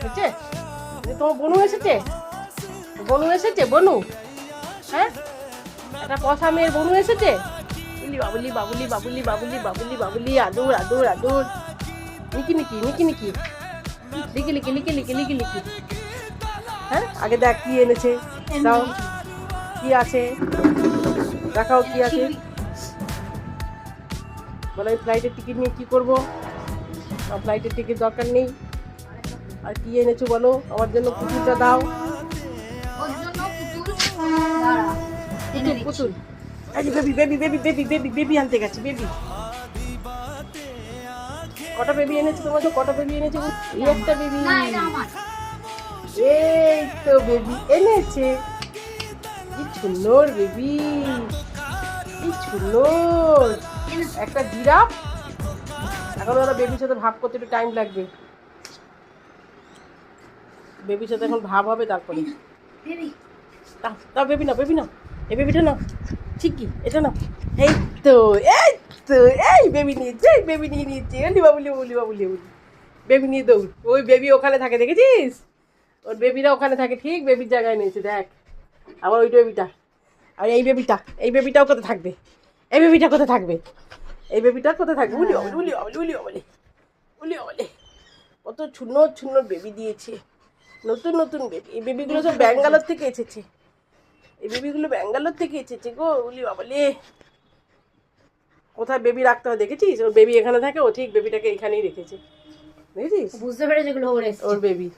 হয়েছে? তোমার বনু এসেছে? বনু এসেছে? বনু, হ্যাঁ, একটা পশা মেয়ের বনু এসেছে। বাবুলি বাবুলি বাবুলি বাবুলি বাবুলি বাবুলি আদুর আদুর আদুর। নিকি নিকি নিকি নিকি লিকি লিকি লিকি লিকি লিকি লিকি। হ্যাঁ, আগে দেখ কি এনেছে, দাও কি আছে, দেখাও কি আছে। বলো এই ফ্লাইটের টিকিট নিয়ে কি করবো? ফ্লাইটের টিকিট দরকার নেই। আর কি এনেছো বলো? আমার জন্য পুতুলটা দাও। পুতুল পুতুল, এই যে baby baby baby baby baby baby আনতে গেছে। বেবি কটা বেবি এনেছে তোমার? তো কটা বেবি এনেছে? এই একটা বেবি, এই তো বেবি এনেছে। কি সুন্দর বেবি, কি সুন্দর একটা জিরাফ। এখন ওরা বেবির সাথে ভাব করতে একটু টাইম লাগবে। বেবির সাথে এখন ভাব হবে, তারপরে তাও বেবি না, বেবি না, এই বেবিটা না, ঠিক কি এটা না। এই তো, এই তো, এই বেবি নিয়েছে, এই বেবি নিয়ে নিয়েছে। অলি বাবুলি বলি বাবুলি বলি, বেবি নিয়ে দৌড়। ওই বেবি ওখানে থাকে, দেখেছিস? ওর বেবিরা ওখানে থাকে, ঠিক বেবির জায়গায় নিয়েছে। দেখ আবার ওই বেবিটা, আর এই বেবিটা, এই বেবিটাও কোথায় থাকবে? এই বেবিটা কোথায় থাকবে? এই বেবিটা কোথায় থাকবে? উলি বাবুলি উলি বাবুলি উলি বাবুলি উলি বাবুলি। কত সুন্দর সুন্দর বেবি দিয়েছে, নতুন নতুন বেবি। এই বেবিগুলো সব ব্যাঙ্গালোর থেকে এসেছে। এই বেবিগুলো ব্যাঙ্গালোর থেকে এসেছে গো। উলি বাবলে, কোথায় বেবি রাখতে হয় দেখেছিস? ওর বেবি এখানে থাকে, ও ঠিক বেবিটাকে এখানেই রেখেছে, দেখেছিস? বুঝতে পেরেছে ওর বেবি।